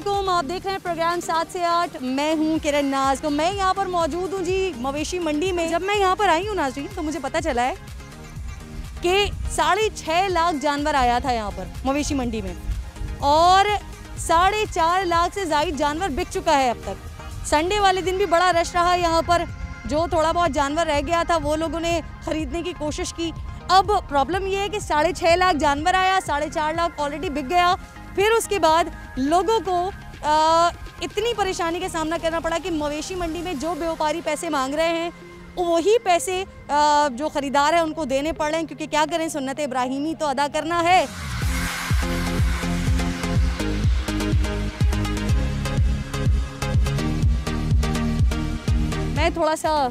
अस्सलामुअलैकुम, आप देख रहे हैं प्रोग्राम 7 से 8। मैं हूं किरण नाज। तो मैं यहां पर मौजूद हूं जी मवेशी मंडी में। जब मैं यहां पर आई हूं नाजरीन तो मुझे पता चला है कि 6.5 लाख जानवर आया था यहां पर मवेशी मंडी में और 4.5 लाख से ज़ायद जानवर बिक चुका है अब तक। संडे वाले दिन भी बड़ा रश रहा यहाँ पर। जो थोड़ा बहुत जानवर रह गया था वो लोगों ने ख़रीदने की कोशिश की। अब प्रॉब्लम ये है कि 6.5 लाख जानवर आया, 4.5 लाख ऑलरेडी बिक गया। फिर उसके बाद लोगों को इतनी परेशानी का सामना करना पड़ा कि मवेशी मंडी में जो व्यापारी पैसे मांग रहे हैं वही पैसे जो ख़रीदार हैं उनको देने पड़ रहे हैं, क्योंकि क्या करें, सुन्नत इब्राहिमी तो अदा करना है। मैं थोड़ा सा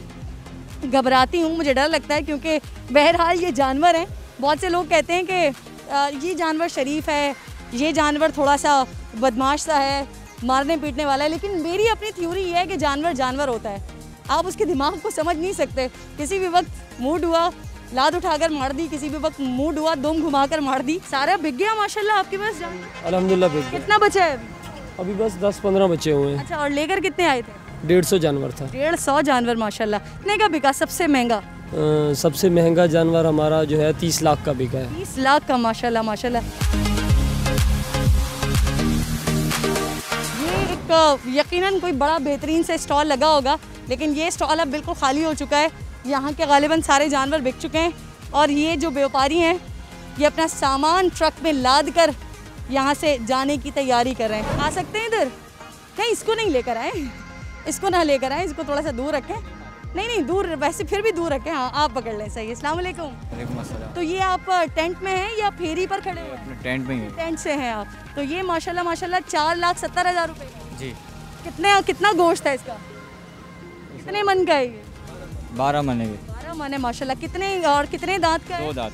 घबराती हूँ, मुझे डर लगता है, क्योंकि बहरहाल ये जानवर हैं। बहुत से लोग कहते हैं कि ये जानवर शरीफ है, ये जानवर थोड़ा सा बदमाश सा है, मारने पीटने वाला है, लेकिन मेरी अपनी थ्योरी ये है कि जानवर जानवर होता है। आप उसके दिमाग को समझ नहीं सकते। किसी भी वक्त मूड हुआ लात उठाकर मार दी, किसी भी वक्त मूड हुआ दुम घुमाकर मार दी। सारा बिक गया माशाल्लाह आपके पास जानवर? अल्हम्दुलिल्लाह बिक गया। कितना बचा है अभी बस 10-15 बचे हुए हैं। अच्छा, और लेकर कितने आए थे? 150 जानवर था। 150 जानवर माशाल्लाह। कितने का बिका सबसे महंगा? सबसे महंगा जानवर हमारा जो है 30 लाख का बिका है। 30 लाख का माशाल्लाह माशाल्लाह। ये एक यकीनन कोई बड़ा बेहतरीन से स्टॉल लगा होगा, लेकिन ये स्टॉल अब बिल्कुल खाली हो चुका है। यहाँ के गालिबन सारे जानवर बिक चुके हैं और ये जो व्यापारी हैं ये अपना सामान ट्रक में लाद कर यहाँ से जाने की तैयारी कर रहे हैं। आ सकते हैं इधर? नहीं, इसको नहीं लेकर आए, इसको ना लेकर आए, इसको थोड़ा सा दूर रखें। नहीं दूर, वैसे फिर भी दूर रखें। हाँ, आप पकड़ लें। सही है। अस्सलाम वालेकुम। तो ये आप टेंट में हैं या फेरी पर खड़े हुए हैं? टेंट में ही। टेंट से हैं आप। तो ये माशाल्लाह माशाल्लाह 4,70,000 रुपये का जी। कितना गोश्त है इसका? कितने मन का है ये? 12 मन है। 12 मन है माशाल्लाह। कितने दांत का है? 2 दांत।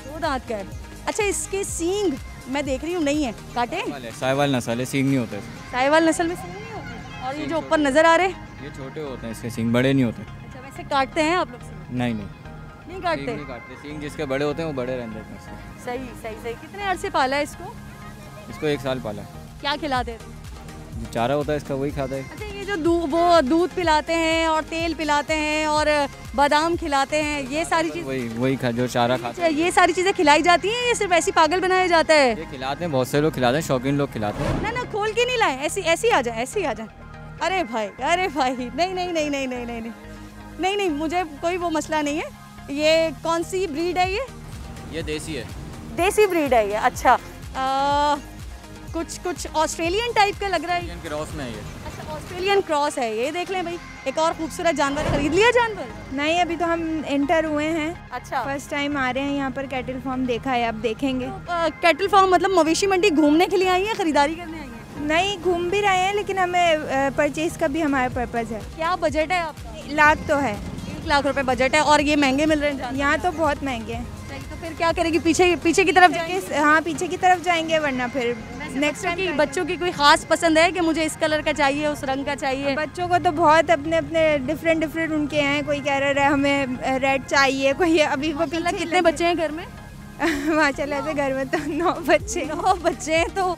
2 दांत का है। अच्छा, इसके सींग मैं देख रही हूँ नहीं है, काटे? साहिवाल नस्ल है, सींग नहीं होते। साहिवाल नस्ल में सींग नहीं होते। और ये जो ऊपर नजर आ रहे हैं ये छोटे होते हैं, इसके सींग बड़े नहीं होते। अच्छा, वैसे काटते हैं आप लोग सींग? नहीं काटते। नहीं काटते। सींग जिसके बड़े होते हैं वो बड़े रहते हैं। सही। कितने अरसे पाला है इसको? इसको 1 साल पाला। क्या खिलाते हैं? जो चारा होता है इसका वही खाता है। अच्छा, ये जो वो दूध पिलाते हैं और तेल पिलाते हैं और बादाम खिलाते हैं, ये सारी चीज़ वही जो चारा खाता है, ये सारी चीज़ें खिलाई जाती हैं या सिर्फ ऐसी पागल बनाया जाता है? ये खिलाते हैं, बहुत से लोग खिलाते हैं, शौकीन लोग खिलाते हैं। ना खोल के नहीं लाए, ऐसी आ जाए। अरे भाई नहीं, मुझे कोई वो मसला नहीं है। ये कौन सी ब्रीड है ये देसी है। देसी ब्रीड है ये। अच्छा, कुछ ऑस्ट्रेलियन टाइप का लग रहा है। क्रॉस में है ये। अच्छा, ऑस्ट्रेलियन क्रॉस है ये। देख लें भाई, एक और खूबसूरत जानवर। खरीद लिया जानवर? नहीं, अभी तो हम एंटर हुए हैं। अच्छा, फर्स्ट टाइम आ रहे हैं यहाँ पर। कैटल फार्म देखा है, अब देखेंगे। कैटल फार्म मतलब मवेशी मंडी घूमने के लिए आई है, खरीदारी करने आई है? नहीं, घूम भी रहे हैं, लेकिन हमें परचेज का भी हमारा पर्पज़ है। क्या बजट है आपका? लाख तो है। 1 लाख रुपए बजट है और ये महंगे मिल रहे हैं जानवर? यहाँ तो बहुत महंगे हैं। तो फिर क्या करेगी? पीछे की तरफ जाएंगे? हाँ, पीछे की तरफ जाएंगे, वरना फिर नेक्स्ट टाइम। बच्चों की कोई खास पसंद है कि मुझे इस कलर का चाहिए, उस रंग का चाहिए? बच्चों को तो बहुत अपने डिफरेंट उनके हैं। कोई कह रहा है हमें रेड चाहिए, कोई अभी वो पीछे। कितने बच्चे हैं घर में? माशाल्लाह से घर में तो 9 बच्चे। 9 बच्चे हैं तो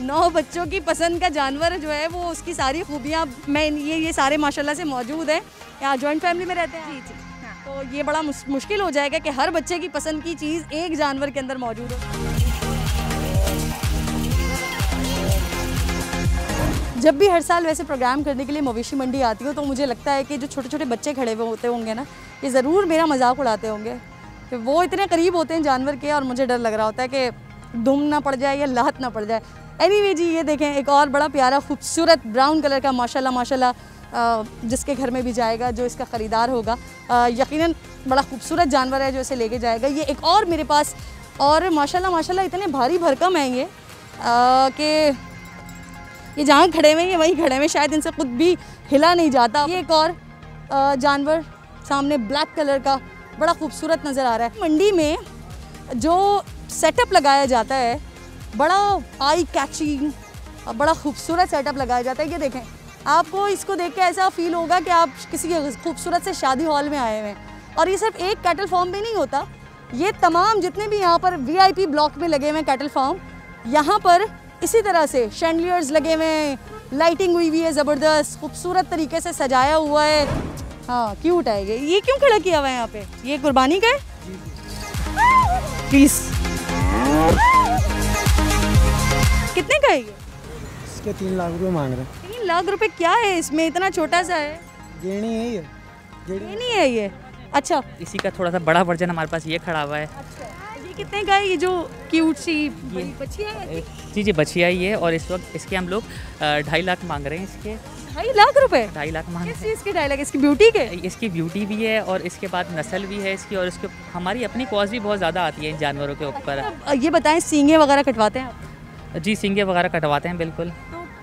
9 बच्चों की पसंद का जानवर जो है वो उसकी सारी खूबियाँ मैं ये सारे माशाल्लाह से मौजूद है। यहाँ जॉइंट फैमिली में रहते हैं? जी। तो ये बड़ा मुश्किल हो जाएगा कि हर बच्चे की पसंद की चीज़ एक जानवर के अंदर मौजूद हो। जब भी हर साल वैसे प्रोग्राम करने के लिए मवेशी मंडी आती हो तो मुझे लगता है कि जो छोटे छोटे बच्चे खड़े हुए होते होंगे ना, ये ज़रूर मेरा मजाक उड़ाते होंगे कि वो इतने करीब होते हैं जानवर के और मुझे डर लग रहा होता है कि दुम ना पड़ जाए या लात ना पड़ जाए। एनीवे जी, ये देखें एक और बड़ा प्यारा खूबसूरत ब्राउन कलर का माशाल्लाह जिसके घर में भी जाएगा, जो इसका ख़रीदार होगा, यकीनन बड़ा खूबसूरत जानवर है जो इसे लेके जाएगा। ये एक और मेरे पास, और माशाल्लाह इतने भारी भरकम है ये कि ये जहाँ खड़े हुए हैं वहीं खड़े हुए, शायद इनसे खुद भी हिला नहीं जाता। ये एक और जानवर सामने ब्लैक कलर का बड़ा खूबसूरत नज़र आ रहा है। मंडी में जो सेटअप लगाया जाता है बड़ा आई कैचिंग, बड़ा खूबसूरत सेटअप लगाया जाता है। ये देखें, आपको इसको देख के ऐसा फील होगा कि आप किसी खूबसूरत से शादी हॉल में आए हुए हैं। और ये सिर्फ एक कैटल फार्म भी नहीं होता, ये तमाम जितने भी यहाँ पर VIP ब्लॉक में लगे हुए हैं कैटल फार्म, यहाँ पर इसी तरह से शैंडलियर्स लगे हुए हैं, लाइटिंग हुई हुई है ज़बरदस्त, खूबसूरत तरीके से सजाया हुआ है। हाँ क्यूट है ये क्यों खड़ा किया हुआ है यहाँ पे? ये कुर्बानी का है? प्लीज़ कितने का है ये? इसके 3 लाख रुपए मांग रहे हैं। 3 लाख रुपए क्या है इसमें? इतना छोटा सा है। गेणी है ये, ये नहीं है ये? अच्छा इसी का थोड़ा सा बड़ा वर्जन हमारे पास ये खड़ा हुआ है। ये कितने का है? ये जो क्यूट सी बड़ी बच्ची है? जी बछिया ही है और इस वक्त इसके हम लोग 2.5 लाख मांग रहे हैं। इसके 2.5 लाख रुपए? 2.5 लाख मांग किस रहे हैं। चीज़ के 2.5 लाख? इसकी ब्यूटी के? इसकी ब्यूटी भी है और इसके बाद नस्ल भी है इसकी, और इसके हमारी अपनी कॉस्ट भी बहुत ज़्यादा आती है इन जानवरों के ऊपर। ये बताएं सींगे वगैरह कटवाते हैं आप? जी सींगे वगैरह कटवाते हैं बिल्कुल।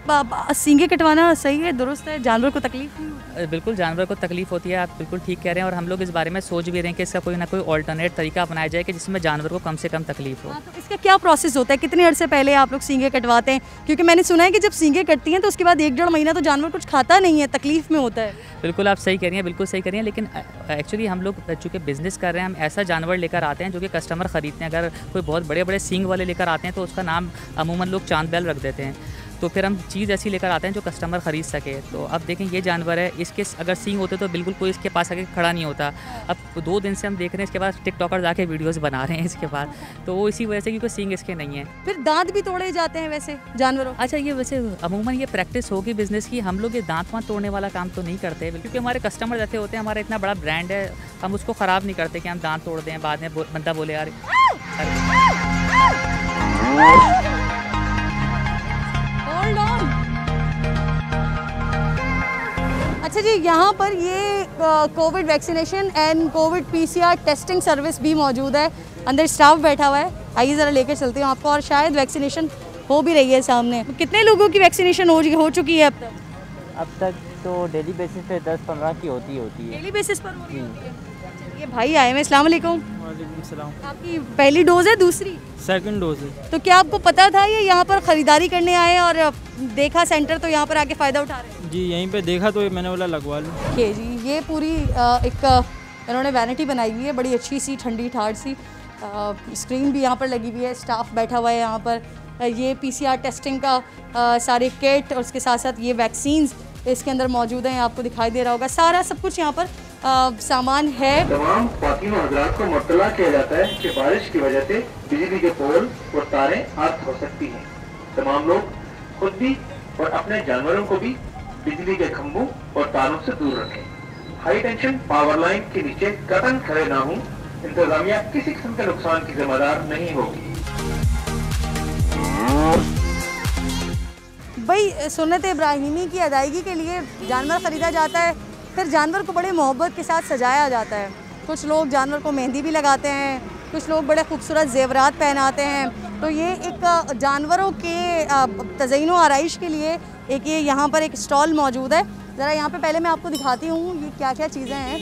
तो सींगे कटवाना सही है, दुरुस्त है? जानवर को तकलीफ नहीं होती? बिल्कुल जानवर को तकलीफ़ होती है, आप बिल्कुल ठीक कह रहे हैं। और हम लोग इस बारे में सोच भी रहे हैं कि इसका कोई ना कोई ऑल्टरनेट तरीका अपनाया जाए कि जिसमें जानवर को कम से कम तकलीफ हो। हाँ, तो इसका क्या प्रोसेस होता है? कितने अरसे पहले आप लोग सींगे कटवाते हैं? क्योंकि मैंने सुना है कि जब सींगे कटती हैं तो उसके बाद 1-1.5 महीना तो जानवर कुछ खाता नहीं है, तकलीफ में होता है। बिल्कुल आप सही कह रही हैं, बिल्कुल सही कह रही हैं। लेकिन एक्चुअली हम लोग चूँकि बिज़नेस कर रहे हैं, हम ऐसा जानवर लेकर आते हैं जो कि कस्टमर ख़रीदते हैं। अगर कोई बहुत बड़े बड़े सींग वाले लेकर आते हैं तो उसका नाम अमूमन लोग चांद बैल रख देते हैं। तो फिर हम चीज़ ऐसी लेकर आते हैं जो कस्टमर ख़रीद सके। तो अब देखें ये जानवर है, इसके अगर सींग होते तो बिल्कुल कोई इसके पास आके खड़ा नहीं होता। अब 2 दिन से हम देख रहे हैं इसके बाद टिकटॉकर जाके वीडियोस बना रहे हैं इसके बाद, तो वो इसी वजह से क्योंकि सींग इसके नहीं है। फिर दांत भी तोड़े जाते हैं वैसे जानवरों? अच्छा ये वैसे अमूमन ये प्रैक्टिस होगी बिज़नेस की, हम लोग ये दांत वाँत तोड़ने वाला काम तो नहीं करते क्योंकि हमारे कस्टमर जैसे होते हैं, हमारा इतना बड़ा ब्रांड है, हम उसको ख़राब नहीं करते कि हम दांत तोड़ दें बाद में बंदा बोले यार। Hold on. अच्छा जी, यहाँ पर ये Covid vaccination and Covid PCR testing service भी मौजूद है। अंदर स्टाफ बैठा हुआ है, आइए ज़रा लेकर चलती हूँ आपको। और शायद वैक्सीनेशन हो भी रही है सामने। कितने लोगों की वैक्सीनेशन हो चुकी है अब तक? अब तक तो डेली बेसिस पे 10-15 की होती है। डेली बेसिस पर हो रही है? ये भाई आए हैं, अस्सलाम वालेकुम। वालेकुम सलाम। आपकी पहली डोज है? दूसरी? सेकंड डोज है। तो क्या आपको पता था ये यहाँ पर ख़रीदारी करने आए और देखा सेंटर तो यहाँ पर आके फ़ायदा उठा रहे हैं? जी यहीं पे देखा तो मैंने बोला लगवा लूँ। ओके जी, ये पूरी एक इन्होंने वैनिटी बनाई हुई है, बड़ी अच्छी सी ठंडी ठाठ सी। स्क्रीन भी यहाँ पर लगी हुई है, स्टाफ बैठा हुआ है यहाँ पर। ये PCR टेस्टिंग का सारे किट और उसके साथ साथ ये वैक्सीन्स इसके अंदर मौजूद हैं, आपको दिखाई दे रहा होगा। सारा सब कुछ यहाँ पर सामान है। तमाम ख्वातीन और हज़रात को मुत्तला किया जाता है कि बारिश की वजह से बिजली के पोल और तारें आग हो सकती हैं। तमाम लोग खुद भी और अपने जानवरों को भी बिजली के खंभों और तारों से दूर रखें। हाई टेंशन पावर लाइन के नीचे कतई खड़े ना हों। इंतजामिया किसी किस्म के नुकसान की जिम्मेदार नहीं होगी। भाई सुन्नत इब्राहिमी की अदायगी के लिए जानवर ख़रीदा जाता है, फिर जानवर को बड़े मोहब्बत के साथ सजाया जाता है। कुछ लोग जानवर को मेहंदी भी लगाते हैं, कुछ लोग बड़े खूबसूरत जेवरात पहनाते हैं। तो ये एक जानवरों के तज़यीन व आराइश के लिए एक ये यहाँ पर एक स्टॉल मौजूद है। ज़रा यहाँ पे पहले मैं आपको दिखाती हूँ ये क्या क्या चीज़ें हैं।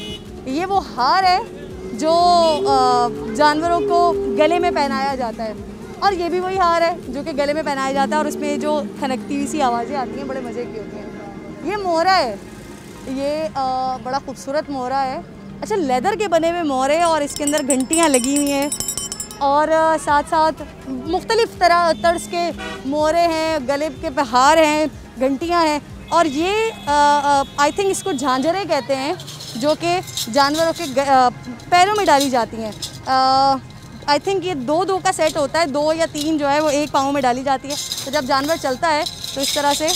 ये वो हार है जो जानवरों को गले में पहनाया जाता है, और ये भी वही हार है जो कि गले में पहनाया जाता है, और इसमें जो खनकती हुई सी आवाज़ें आती हैं बड़े मज़े की होती हैं। ये मोहरा है, ये बड़ा खूबसूरत मोहरा है। अच्छा, लेदर के बने हुए मोहरे और इसके अंदर घंटियाँ लगी हुई हैं, और साथ साथ मुख्तलिफ़ तरह तर्ज के मोहरे हैं, गले के हार हैं, घंटियाँ हैं। और ये आई थिंक इसको झांझरें कहते हैं, जो कि जानवरों के पैरों में डाली जाती हैं। आई थिंक ये 2-2 का सेट होता है, 2 या 3 जो है वो एक पाँव में डाली जाती है। तो जब जानवर चलता है तो इस तरह से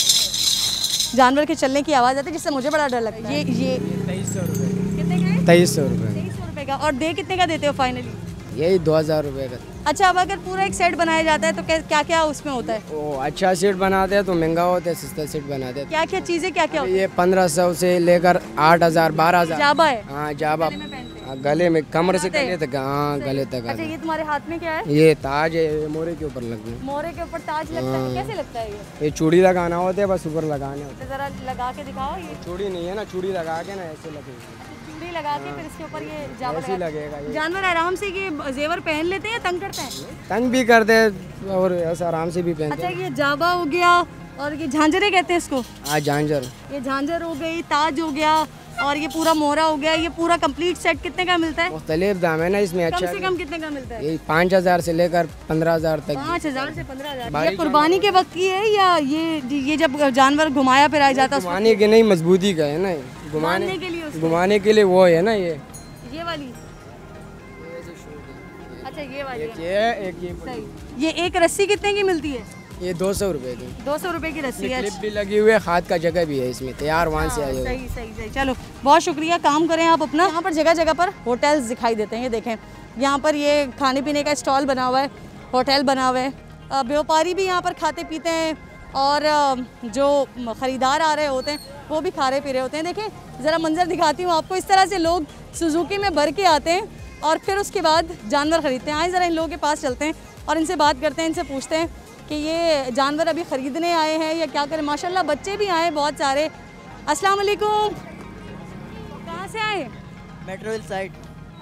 जानवर के चलने की आवाज़ आती है, जिससे मुझे बड़ा डर लगता है। ये 2300 रुपये। कितने का है? 2300 रुपये। 2300 रुपये का। और दे कितने का देते हो फाइनली? यही 2000 रुपये का। अच्छा, अब अगर पूरा एक सेट बनाया जाता है तो क्या क्या उसमें होता है? वो अच्छा सेट बनाते हैं तो महंगा होता है, सस्ता सेट बनाते हैं क्या क्या चीज़ें क्या क्या होती है? ये 1500 से लेकर 8000 12,000। जाबा है? हाँ जाबा, गले में पहनते हैं? गले में, कमर से लगाते गले तक। हाँ गले तक अच्छा, आता है। ये तुम्हारे हाथ में क्या है? ये ताज है, ये मोरे के ऊपर लगना है। मोहरे के ऊपर ताज लगता है, कैसे लगता है ये? चूड़ी लगाना होता है, बस ऊपर लगाने होते तो ज़रा लगा के दिखाओ। ये हैं। चूड़ी नहीं है ना, चूड़ी लगा के ना ऐसे लगेगा, चूड़ी लगा के फिर इसके ऊपर ये जावा ऐसे ही लगेगा ये। जानवर आराम से ये जेवर पहन लेते हैं या तंग करते हैं? तंग भी करते हैं और ऐसा आराम से भी पहनते अच्छा, हैं। ये जावा हो गया, और ये झांझरे कहते हैं इसको? आज झांझर ये झांझर हो गई, ताज हो गया और ये पूरा मोहरा हो गया। ये पूरा कंप्लीट सेट कितने का मिलता है? मुख्तलिफ दाम है ना इसमें। कम अच्छा से कम कितने का मिलता है? ये 5,000 से लेकर 15,000 तक। 5,000 से 15,000। ये कुर्बानी के वक्त की है या ये जब जानवर घुमाया फिराया जाता है? घुमाने के नहीं, मजबूती का है ना, घुमाने के लिए वो है ना। ये वाली, अच्छा ये वाली एक ये एक रस्सी कितने की मिलती है? ये 200 रुपए की। 200 रुपए की रस्सी है। क्लिप भी लगी हुई है, खाद का जगह भी है इसमें, तैयार वहाँ से आए हुए। सही सही सही, चलो बहुत शुक्रिया, काम करें आप अपना। यहाँ पर जगह जगह पर होटल्स दिखाई देते हैं। ये देखें, यहाँ पर ये खाने पीने का स्टॉल बना हुआ है, होटल बना हुआ है। व्यापारी भी यहाँ पर खाते पीते हैं और जो ख़रीदार आ रहे होते हैं वो भी खा रहे पी रहे होते हैं। देखें ज़रा मंजर दिखाती हूँ आपको। इस तरह से लोग सुजुकी में भर के आते हैं और फिर उसके बाद जानवर ख़रीदते हैं। आए ज़रा इन लोगों के पास चलते हैं और इनसे बात करते हैं, इनसे पूछते हैं कि ये जानवर अभी ख़रीदने आए हैं या क्या करें। माशाल्लाह बच्चे भी आए बहुत सारे। अस्सलाम वालेकुम, कहाँ से आए? Metro hill side.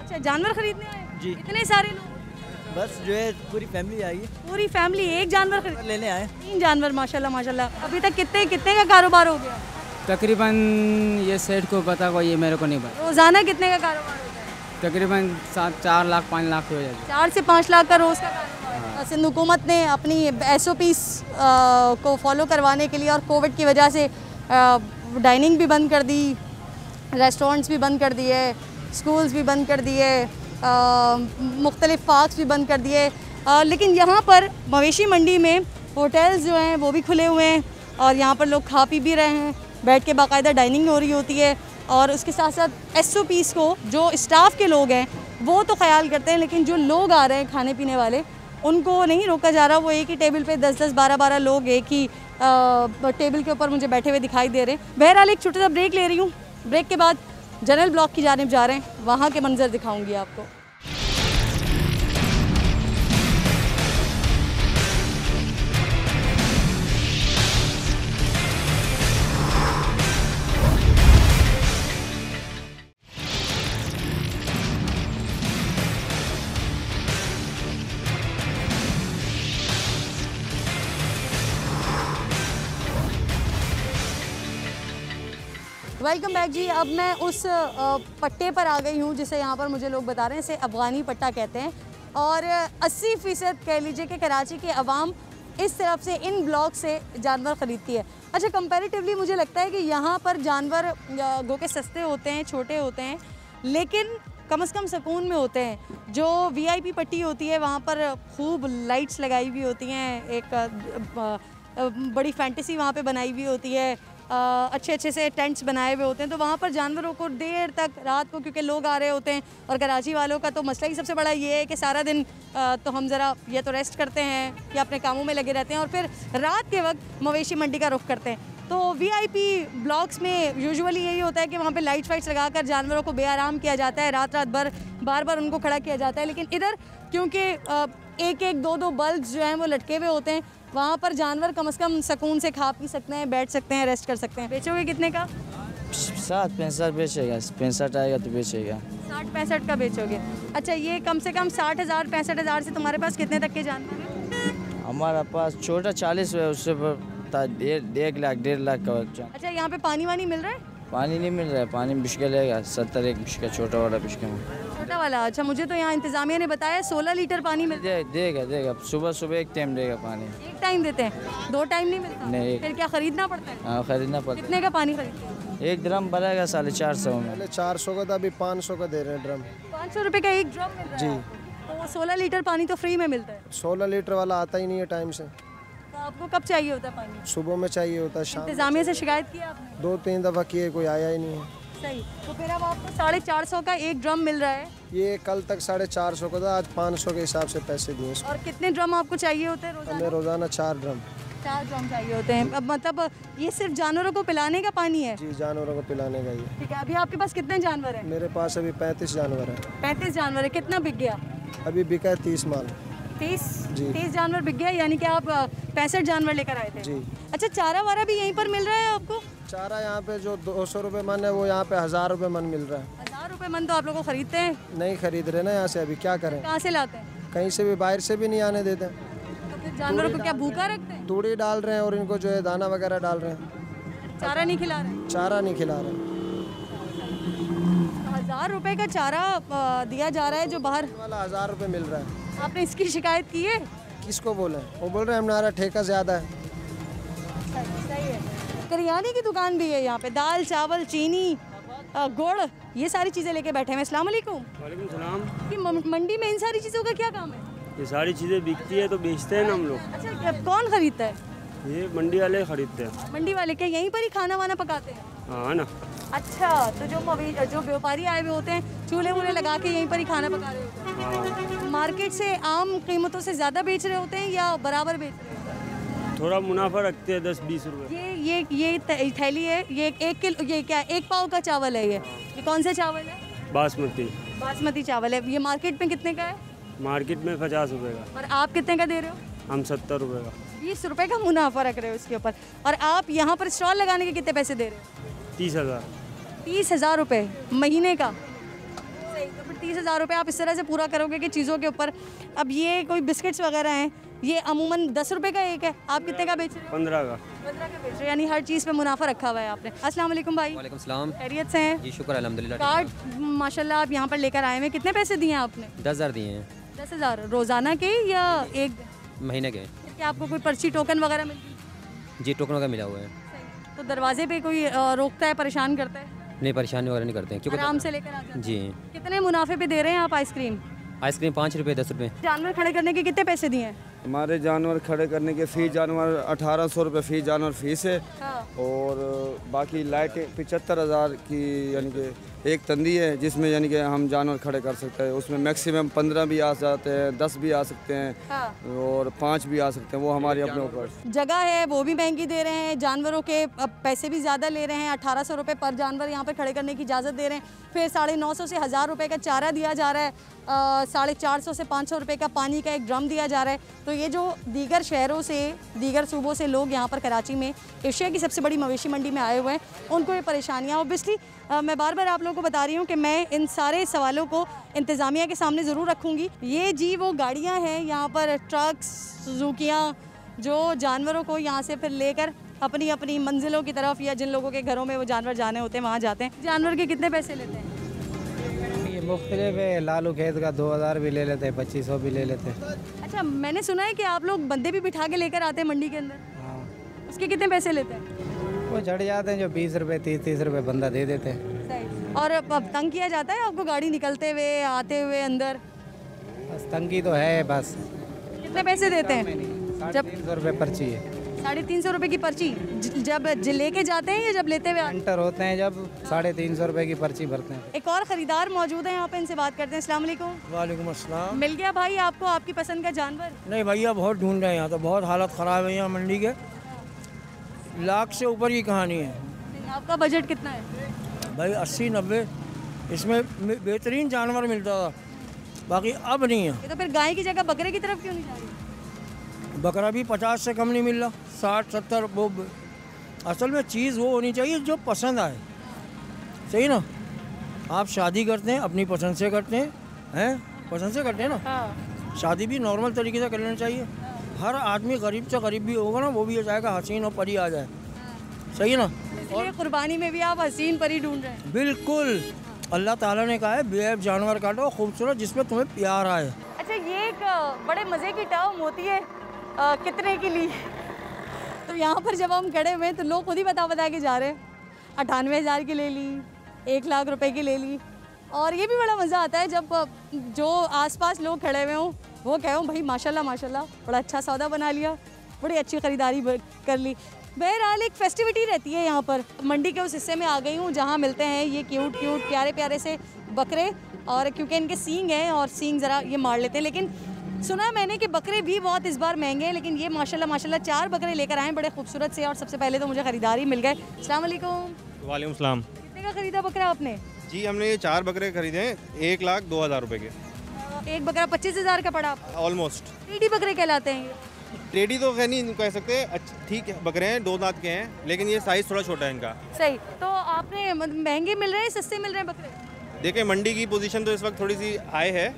अच्छा, जानवर ख़रीदने आए जी। इतने सारे लोग? बस जो है पूरी फैमिली आई है। पूरी फैमिली एक जानवर खरीद लेने आए? 3 जानवर, माशाल्लाह माशाल्लाह। अभी तक कितने का कारोबार हो गया? तकरीबन ये सेठ को पता को, ये मेरे को नहीं पता। रोज़ाना कितने का कारोबार होता है? तकरीबन 4 लाख 5 लाख हो जाता है। 4 से 5 लाख का रोज़ का कारोबार। सिंध हुकूमत ने अपनी SOPs को फॉलो करवाने के लिए और कोविड की वजह से डाइनिंग भी बंद कर दी, रेस्टोरेंट्स भी बंद कर दिए, स्कूल्स भी बंद कर दिए, मुख्तलिफ पार्क्स भी बंद कर दिए। लेकिन यहाँ पर मवेशी मंडी में होटल्स जो हैं वो भी खुले हुए हैं और यहाँ पर लोग खा पी भी रहे हैं, बैठ के बाकायदा डाइनिंग हो रही होती है। और उसके साथ साथ SOPs को जो स्टाफ के लोग हैं वो तो ख्याल करते हैं, लेकिन जो लोग आ रहे हैं खाने पीने वाले उनको नहीं रोका जा रहा। वो एक ही टेबल पे 10-10 12-12 लोग एक ही टेबल के ऊपर मुझे बैठे हुए दिखाई दे रहे हैं। बहरहाल एक छोटा सा ब्रेक ले रही हूँ, ब्रेक के बाद जनरल ब्लॉक की जानिब जा रहे हैं, वहाँ के मंजर दिखाऊँगी आपको। वेलकम बैक जी। अब मैं उस पट्टे पर आ गई हूँ जिसे यहाँ पर मुझे लोग बता रहे हैं इसे अफ़गानी पट्टा कहते हैं। और 80% कह लीजिए कि कराची के अवाम इस तरफ से इन ब्लॉक से जानवर ख़रीदती है। अच्छा, कंपैरेटिवली मुझे लगता है कि यहाँ पर जानवर गो के सस्ते होते हैं, छोटे होते हैं, लेकिन कम से कम सुकून में होते हैं। जो VIP पट्टी होती है वहाँ पर खूब लाइट्स लगाई हुई होती हैं, एक बड़ी फैंटेसी वहाँ पे बनाई हुई होती है, अच्छे से टेंट्स बनाए हुए होते हैं। तो वहाँ पर जानवरों को देर तक रात को, क्योंकि लोग आ रहे होते हैं और कराची वालों का तो मसला ही सबसे बड़ा ये है कि सारा दिन तो हम ज़रा या तो रेस्ट करते हैं या अपने कामों में लगे रहते हैं और फिर रात के वक्त मवेशी मंडी का रुख करते हैं। तो VIP ब्लॉक्स में यूजुअली यही होता है कि वहाँ पे लाइट फाइट्स लगाकर जानवरों को बेआराम किया जाता है, रात भर बार बार उनको खड़ा किया जाता है। लेकिन इधर क्योंकि एक दो बल्ब जो हैं वो लटके हुए होते हैं, वहाँ पर जानवर कम से कम सुकून से खा पी सकते हैं, बैठ सकते हैं, रेस्ट कर सकते हैं। बेचोगे कितने का? 60-65 बेचेगा, 65 आएगा तो बेचेगा। 60-65 का बेचोगे। अच्छा, ये कम से कम 60,000-65,000 से तुम्हारे पास कितने तक के जानवर हैं? हमारा पास छोटा 40 है, उससे 1 लाख 1.5 लाख का बच्चा। अच्छा, यहाँ पे पानी वानी मिल रहा है? पानी नहीं मिल रहा है, पानी बिश्का लेगा 70 एक बिश्का, छोटा वाला बिश्का में। छोटा वाला? अच्छा, मुझे तो यहाँ इंतजामिया ने बताया 16 लीटर पानी मिलता है। देगा सुबह एक टाइम देगा पानी। एक टाइम देते हैं, 2 टाइम नहीं मिलता? नहीं। फिर क्या खरीदना पड़ता है? हाँ, खरीदना पड़ता है। कितने का पानी खरीदते हैं? 1 ड्रम भरेगा 450 में। पहले 400 का था, अभी 500 का दे रहे हैं ड्रम। 500 रुपये का एक ड्रम मिल रहा है? जी। तो 16 लीटर पानी तो फ्री में मिलता है? 16 लीटर वाला आता ही नहीं है टाइम से। तो आपको कब चाहिए होता है पानी? सुबह में चाहिए होता है, शाम। इंतजामिया से शिकायत की आपने? 2-3 दफ़ा किए, कोई आया ही नहीं है। सही। तो फिर अब आपको 450 का एक ड्रम मिल रहा है? ये कल तक 450 का था, आज 500 के हिसाब से पैसे दिए। और कितने ड्रम आपको चाहिए होते हैं रोजाना? हमें रोजाना 4 ड्रम। 4 ड्रम चाहिए होते हैं। अब मतलब ये सिर्फ जानवरों को पिलाने का पानी है? जी, जानवरों को पिलाने का ही। ठीक है। अभी आपके पास कितने जानवर हैं? मेरे पास अभी 35 जानवर है। 35 जानवर है। कितना बिक गया? अभी बिका है 30 माल। 30 जानवर बिक गया, यानी कि आप 65 जानवर लेकर आए थे? जी। अच्छा, चारा वारा भी यहीं पर मिल रहा है आपको? चारा यहाँ पे जो 200 रुपये मन है वो यहाँ पे 1000 रुपये मन मिल रहा है। 1000 रुपये मन तो आप लोग को खरीदते हैं? नहीं खरीद रहे ना यहाँ से, अभी क्या करें। कहाँ से लाते हैं? कहीं से भी, बाहर से भी नहीं आने देते। तो फिर जानवरों को क्या भूखा रखते हैं? तूड़ी डाल रहे हैं और इनको जो है दाना वगैरह डाल रहे हैं। चारा नहीं खिला रहे? चारा नहीं खिला रहे। 1000 रुपए का चारा दिया जा रहा है जो बाहर वाला 1000 रुपए मिल रहा है। आपने इसकी शिकायत की है? किसको बोले? वो बोल रहे हैं हमारा ठेका ज़्यादा है। सही है। करियाने की दुकान भी है यहाँ पे, दाल चावल चीनी गुड़ ये सारी चीज़ें लेके बैठे हैं। अस्सलाम वालेकुम। वालेकुम सलाम। कि मंडी में इन सारी चीज़ों का क्या काम है? ये सारी चीज़ें बिकती है तो बेचते हैं ना हम लोग। अच्छा, कौन खरीदता है? ये मंडी वाले खरीदते हैं। मंडी वाले क्या यहीं पर ही खाना वाना पकाते हैं? हाँ ना। अच्छा, तो जो व्यापारी आए हुए होते हैं चूल्हे वूल्हे लगा के यहीं पर ही खाना पका रहे होते हैं? हाँ। मार्केट से आम कीमतों से ज़्यादा बेच रहे होते हैं या बराबर बेच रहे होते हैं? थोड़ा मुनाफा रखते हैं 10-20 रुपए। ये थैली है, ये 1 किलो, ये क्या 1 पाव का चावल है? ये कौन सा चावल है? बासमती चावल है। ये मार्केट में कितने का है? मार्केट में 50 रुपए का। और आप कितने का दे रहे हो? हम 70 रुपए का। 20 रुपए का मुनाफा रख रहे हो इसके ऊपर। और आप यहाँ पर स्टॉल लगाने के कितने पैसे दे रहे हो? 30,000। 30,000 रुपये महीने का? सही। तो फिर 30,000 रुपये आप इस तरह से पूरा करोगे कि चीज़ों के ऊपर। अब ये कोई बिस्किट्स वगैरह हैं, ये अमूमन 10 रुपए का एक है, आप कितने का बेच रहे हो? 15 का। 15 का बेच रहे हो, यानी हर चीज़ पे मुनाफा रखा हुआ है आपने। अस्सलाम वालेकुम भाई। वालेकुम सलाम। खैरियत से हैं? जी शुक्र अल्हम्दुलिल्लाह। कार्ड माशाल्लाह आप यहाँ पर लेकर आए हैं, कितने पैसे दिए हैं आपने? 10,000 दिए हैं। 10,000 रोज़ाना के या एक महीने के? क्या आपको कोई पर्ची टोकन वगैरह मिलती है? जी टोकन का मिला हुआ है। तो दरवाजे पे कोई रोकता है, परेशान करता है? नहीं, परेशानी वगैरह नहीं करते हैं आराम से लेकर आ जाते हैं। जी। कितने मुनाफे पे दे रहे हैं आप आइसक्रीम? 5 रुपये 10 रुपये। जानवर खड़े करने के कितने पैसे दिए हैं? हमारे जानवर खड़े करने के फीस जानवर 1800 रुपये फीस जानवर फीस है। हाँ। और बाकी लाइट 75,000 की यानी कि एक तंदी है जिसमें यानी कि हम जानवर खड़े कर सकते हैं। उसमें मैक्सिमम 15 भी आ जाते हैं, 10 भी आ सकते हैं। हाँ। और 5 भी आ सकते हैं, वो हमारे अपने ऊपर। जगह है वो भी महंगी दे रहे हैं, जानवरों के पैसे भी ज़्यादा ले रहे हैं। 1800 रुपये पर जानवर यहाँ पर खड़े करने की इजाज़त दे रहे हैं। फिर 950 से 1000 रुपये का चारा दिया जा रहा है, 450 से 500 रुपये का पानी का एक ड्रम दिया जा रहा है। तो ये जो दीगर शहरों से, दीगर सूबों से लोग यहाँ पर कराची में एशिया की सबसे बड़ी मवेशी मंडी में आए हुए हैं, उनको ये परेशानियाँ ऑब्वियसली मैं बार बार आप लोगों को बता रही हूँ कि मैं इन सारे सवालों को इंतज़ामिया के सामने ज़रूर रखूँगी। ये जी वो गाड़ियाँ हैं यहाँ पर, ट्रक्स, सुजुकियाँ, जो जानवरों को यहाँ से फिर लेकर अपनी अपनी मंजिलों की तरफ या जिन लोगों के घरों में वो जानवर जाने होते हैं वहाँ जाते हैं। जानवर के कितने पैसे लेते हैं? ये मुख्तलिफ है, लालू खेत का 2000 भी ले लेते हैं, 2500 भी ले लेते हैं। अच्छा, मैंने सुना है कि आप लोग बंदे भी बिठा के लेकर आते हैं मंडी के अंदर। हाँ। उसके कितने पैसे लेते हैं? वो चढ़ जाते हैं जो 20 रुपये 30 रुपये बंदा दे देते हैं। सही। और अब तंग किया जाता है आपको गाड़ी निकलते हुए आते हुए अंदर? बस तंगी तो है बस। कितने पैसे देते हैं? जब 350 रुपये पर्ची है। 350 रुपये की पर्ची जब लेके जाते हैं या जब लेते हुए? एंटर होते हैं जब 350 रुपये की पर्ची भरते हैं। एक और ख़रीदार मौजूद है यहाँ पे, इनसे बात करते हैं। अस्सलाम वालेकुम। वालेकुम अस्सलाम। मिल गया भाई आपको आपकी पसंद का जानवर? नहीं भैया, बहुत ढूंढ रहे हैं यहाँ तो, बहुत हालत ख़राब है यहाँ मंडी के, लाख से ऊपर की कहानी है। आपका बजट कितना है? भाई 80-90, इसमें बेहतरीन जानवर मिलता था, बाकी अब नहीं है। ये तो फिर गाय की जगह बकरे की तरफ क्यों नहीं जा रही? बकरा भी 50 से कम नहीं मिल रहा, 60-70। वो असल में चीज़ वो होनी चाहिए जो पसंद आए, सही ना? आप शादी करते हैं अपनी पसंद से करते हैं, पसंद से करते हैं ना। हाँ। शादी भी नॉर्मल तरीके से कर लेना चाहिए। हर आदमी गरीब से गरीब भी होगा ना, वो भी ये चाहेगा हसीन और परी आ जाए, सही है ना? और कुर्बानी में भी आप हसीन परी ढूंढ रहे हैं। बिल्कुल, अल्लाह ताला ने कहा है बेऐब जानवर काटो खूबसूरत जिसमें तुम्हें प्यार आए। अच्छा, ये एक बड़े मज़े की टर्म होती है कितने के लिए। तो यहाँ पर जब हम खड़े हुए हैं तो लोग खुद ही बता के जा रहे हैं। 98,000 की ले ली, 1 लाख रुपए की ले ली। और ये भी बड़ा मज़ा आता है जब जो आसपास लोग खड़े हुए हों वो कहो भाई माशाल्लाह माशाल्लाह, बड़ा अच्छा सौदा बना लिया, बड़ी अच्छी ख़रीदारी कर ली। बहरहाल एक फेस्टिविटी रहती है यहाँ पर। मंडी के उस हिस्से में आ गई हूँ जहाँ मिलते हैं ये क्यूट प्यारे प्यारे से बकरे, और क्योंकि इनके सींग हैं और सींग ज़रा ये मार लेते हैं। लेकिन सुना है मैंने कि बकरे भी बहुत इस बार महंगे हैं, लेकिन ये माशाल्लाह 4 बकरे लेकर आए बड़े खूबसूरत से। और सबसे पहले तो मुझे ख़रीदारी मिल गए। अस्सलाम वालेकुम। वालेकुम सलाम। कितने का ख़रीदा बकरा आपने? जी हमने ये 4 बकरे खरीदे हैं, 1,02,000 रुपए के। एक बकरा 25,000 का पड़ा आपको? ऑलमोस्ट। टेडी बकरे कहलाते हैं ये? टेडी तो खैर नहीं कह सकते, ठीक है बकरे हैं, 2 दांत के हैं, लेकिन ये साइज़ थोड़ा छोटा है इनका। सही। तो आपने महंगे मिल रहे हैं, सस्ते मिल रहे हैं बकरे? देखिए मंडी की पोजीशन तो इस वक्त थोड़ी सी हाई है,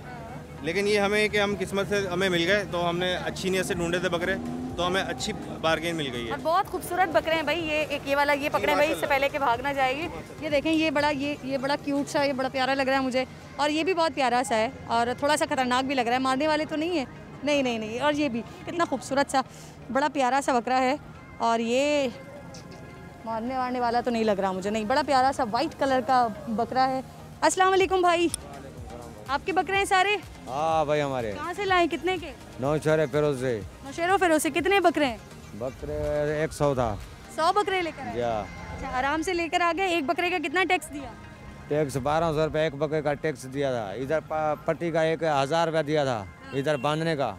लेकिन ये हमें कि हम किस्मत से हमें मिल गए, तो हमने अच्छी नीयत से ढूंढे थे बकरे, तो हमें अच्छी बार्गेन मिल गई है। और बहुत खूबसूरत बकरे हैं भाई। ये वाला ये पकड़े भाई, इससे पहले कि भाग ना जाएगी। ये देखें, ये बड़ा क्यूट सा, ये बड़ा प्यारा लग रहा है मुझे, और ये भी बहुत प्यारा सा है और थोड़ा सा खतरनाक भी लग रहा है। मारने वाले तो नहीं है? नहीं। और ये भी कितना खूबसूरत सा बड़ा प्यारा सा बकरा है, और ये मारने वाला तो नहीं लग रहा मुझे। नहीं, बड़ा प्यारा सा वाइट कलर का बकरा है। अस्सलाम वालेकुम भाई, आपके बकरे हैं सारे? हाँ भाई, हमारे। कहाँ से लाए, कितने के? नौशहर फिरोज से। नौशहर फिरोज से। कितने बकरे हैं? बकरे 100 था। 100 बकरे लेकर आए? अच्छा, आराम से लेकर आ गए। एक बकरे का कितना टैक्स दिया? टैक्स 1200 रुपये एक बकरे का टैक्स दिया था। इधर पट्टी का 1000 रुपया दिया था, इधर बांधने का।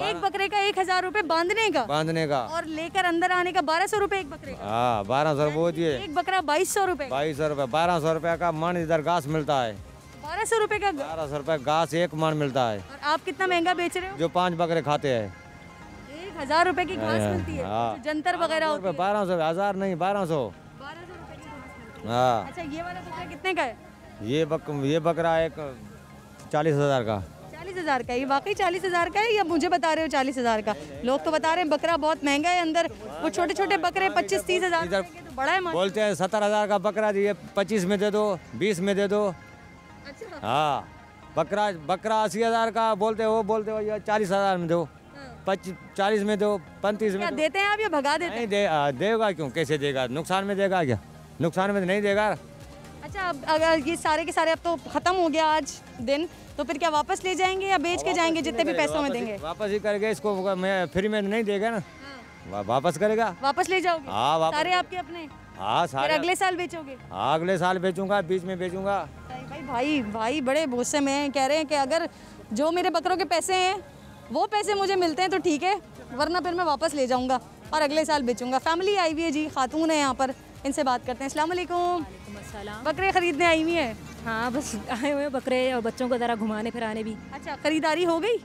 एक बकरे का 1000 रुपये बांधने का, और लेकर अंदर आने का 1200 रुपये एक बकरे का। हाँ, 1200 वो दिए। एक बकरा 2200 रुपये। 2200 रुपये, 1200 रुपये का मन इधर घास मिलता है। 1200 रुपये का? 1200 रुपये घास एक मन मिलता है। और आप कितना महंगा बेच रहे हो? जो 5 बकरे खाते हैं 1000 रुपये की घास मिलती है। हाँ। जंतर वगैरह होती है। 1200, 1000 नहीं, 1200। 1200 रुपये की घास मिलती है। हाँ। अच्छा, ये वाला बकरा कितने का है? ये बकरा एक 40,000 का। 40,000 का? ये वाकई 40,000 का है या मुझे बता रहे हो 40,000 का? लोग तो बता रहे हैं बकरा बहुत महंगा है, अंदर वो छोटे छोटे बकरे 25-30 हज़ार तो बड़ा है। बोलते हैं 70,000 का बकरा दिए, 25 में दे दो, 20 में दे दो। अच्छा। हाँ, बकरा 80,000 का बोलते हो ये 40,000 में दो, 40 में दो, 35 में देते हैं आप या भगा देते हैं? नहीं देगा क्यों, कैसे देगा? नुकसान में देगा क्या? नुकसान में नहीं देगा। अच्छा, अब अगर ये सारे के सारे अब तो ख़त्म हो गया आज दिन, तो फिर क्या वापस ले जाएंगे या बेच के जाएंगे? जितने भी पैसों में देंगे वापस ही करेंगे इसको, मैं फ्री में नहीं देगा ना। वापस करेगा। वापस ले जाओगे? हाँ, सारे आपके अपने? हाँ, सारे। फिर अगले साल बेचोगे? हाँ, अगले साल बेचूंगा, बीच में बेचूंगा। भाई बड़े गुस्से में हैं, कह रहे हैं कि अगर जो मेरे बकरों के पैसे हैं वो पैसे मुझे मिलते हैं तो ठीक है, वरना फिर मैं वापस ले जाऊंगा और अगले साल बेचूंगा। फैमिली आई हुई है जी, खातून है यहाँ पर, इनसे बात करते हैं। अस्सलाम वालेकुम। बकरे खरीदने आई हुई है? हाँ, बस आए हुए बकरे और बच्चों को ज़रा घुमाने फिराने भी। अच्छा, खरीदारी हो गई?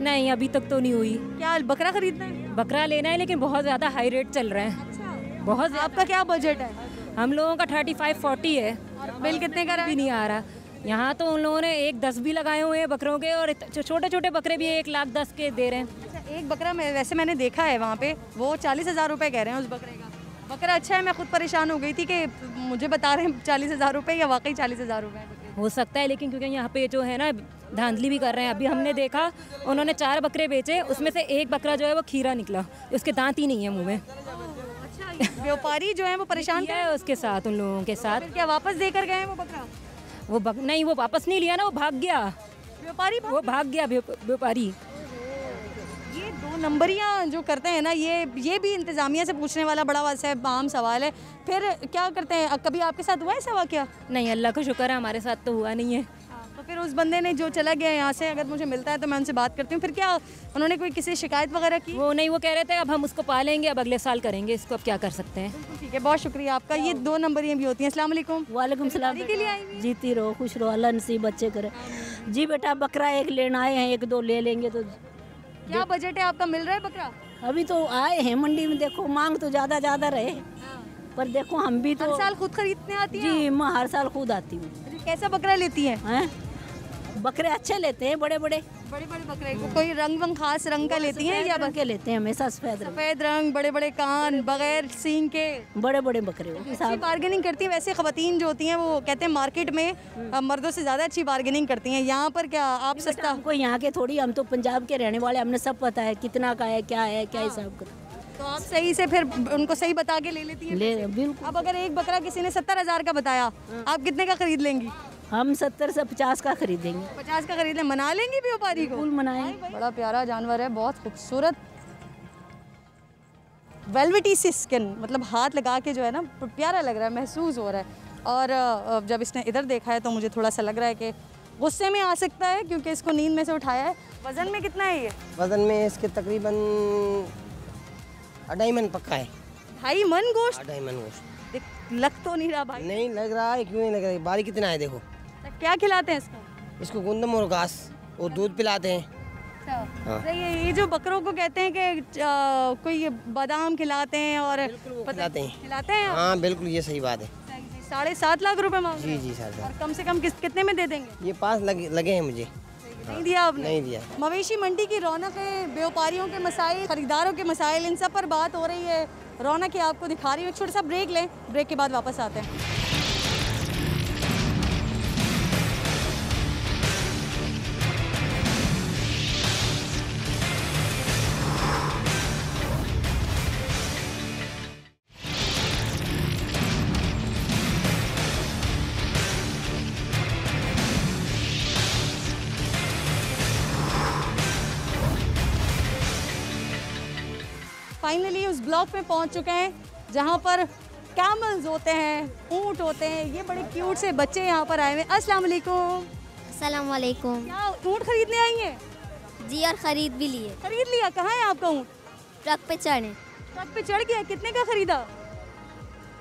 नहीं, अभी तक तो नहीं हुई। क्या बकरा खरीदना है? बकरा लेना है, लेकिन बहुत ज़्यादा हाई रेट चल रहे हैं। अच्छा, बहुत। आपका क्या बजट है? हम लोगों का 35-40 है। और बिल कितने का भी नहीं आ रहा यहाँ तो। उन लोगों ने 1,10 भी लगाए हुए हैं बकरों के, और छोटे छोटे बकरे भी 1,10,000 के दे रहे हैं। अच्छा, एक बकरा वैसे मैंने देखा है वहाँ पे, वो 40,000 रुपये कह रहे हैं उस बकरे का। बकरा अच्छा है, मैं खुद परेशान हो गई थी कि मुझे बता रहे हैं 40,000 रुपये या वाकई 40,000 रुपये हो सकता है, लेकिन क्योंकि यहाँ पे जो है ना धांधली भी कर रहे हैं। अभी हमने देखा उन्होंने 4 बकरे बेचे, उसमें से एक बकरा जो है वो खीरा निकला, उसके दांत ही नहीं है मुँह में। अच्छा, व्यापारी जो है वो परेशान है उसके साथ, उन लोगों के साथ। क्या वापस देकर गए वो बकरा? नहीं, वो वापस नहीं लिया ना, वो भाग गया व्यापारी। वो भाग गया व्यापारी। ये 2 नंबरियाँ जो करते हैं ना, ये भी इंतज़ामिया से पूछने वाला बड़ा वैसे आम सवाल है। फिर क्या करते हैं? कभी आपके साथ हुआ है ऐसा वाक़या? नहीं, अल्लाह का शुक्र है हमारे साथ तो हुआ नहीं है। तो फिर उस बंदे ने जो चला गया यहाँ से, अगर मुझे मिलता है तो मैं उनसे बात करती हूँ। फिर क्या उन्होंने कोई किसी शिकायत वगैरह की? वो नहीं, वो कह रहे थे अब हम उसको पालेंगे, अब अगले साल करेंगे इसको, अब क्या कर सकते हैं। ठीक है, बहुत शुक्रिया आपका। ये 2 नंबरियाँ भी होती हैं। अस्सलाम वालेकुम। वालेकुम सलाम। के लिए आई? जीती रहो, खुश रहो, अल्लाह नसीब अच्छे करे। जी बेटा, बकरा एक लेना आए हैं, 1-2 ले लेंगे तो। क्या बजट है आपका? मिल रहा है बकरा? अभी तो आए हैं मंडी में, देखो मांग तो ज़्यादा रहे, पर देखो हम भी तो हर साल खुद खरीदने आती हैं? जी, मैं हर साल खुद आती हूँ। कैसा बकरा लेती हैं? बकरे अच्छे लेते हैं, बड़े बड़े बकरे। कोई रंग खास रंग का लेती हैं या के लेते हैं? हमेशा सफेद रंग, बड़े बड़े कान, बगैर सींग के, बड़े बड़े बकरे। अच्छी बार्गेनिंग करती हैं वैसे खवातीन जो होती हैं, वो कहते हैं मार्केट में मर्दों से ज़्यादा अच्छी बार्गेनिंग करती हैं। यहाँ पर क्या आप सस्ता? हमको यहाँ के थोड़ी, हम तो पंजाब के रहने वाले, हमने सब पता है कितना का है, क्या है, क्या हिसाब का। तो आप सही से फिर उनको सही बता के ले लेती हैं? बिल्कुल। अब अगर एक बकरा किसी ने 70,000 का बताया, आप कितने का खरीद लेंगी? हम 70 से 50 का खरीदेंगे। 50 का खरीद लें, मना लेंगे व्यापारी को? बिल्कुल मनाएंगे। बड़ा प्यारा जानवर है, बहुत खूबसूरत, वेलवेटी सी स्किन, मतलब हाथ लगा के जो है ना प्यारा लग रहा है, महसूस हो रहा है। और जब इसने इधर देखा है तो मुझे थोड़ा सा लग रहा है कि गुस्से में आ सकता है, क्योंकि इसको नींद में से उठाया है। वज़न में कितना है ये? वज़न में इसके तकरीबन 2.5 मन पक्का है। 2.5 मन गोश्त? 2.5 मन गोश्त। लग तो नहीं रहा भाई। नहीं लग रहा है, क्यों नहीं लग रहा है? बारी कितना है देखो। क्या खिलाते हैं इसको? इसको गुंदम और घास और दूध पिलाते हैं। हाँ। ये जो बकरों को कहते हैं कि कोई बादाम खिलाते हैं और खिलाते हैं। हाँ बिल्कुल, ये सही बात है। 7.5 लाख रुपए मांग? जी 7.5। और कम से कम कितने में दे देंगे? ये 5 लगे हैं मुझे। नहीं दिया आपने? नहीं दिया। मवेशी मंडी की रौनकें, व्यापारियों के मसाइल, खरीदारों के मसाइल, इन सब पर बात हो रही है। रौनकें आपको दिखा रही हूँ। एक छोटा सा ब्रेक लें, ब्रेक के बाद वापस आते हैं। फाइनली उस ब्लॉक में पहुंच चुके हैं जहां पर कैमल्स होते हैं, ऊंट होते हैं। ये बड़े क्यूट से बच्चे यहाँ पर आए हुए हैं। अस्सलाम वालेकुम। अस्सलाम वालेकुम। क्या ऊंट खरीदने आई हैं? जी, और ख़रीद भी लिए। खरीद लिया? कहाँ है आपका ऊंट? ट्रक पे चढ़े। ट्रक पे चढ़ गया? कितने का खरीदा?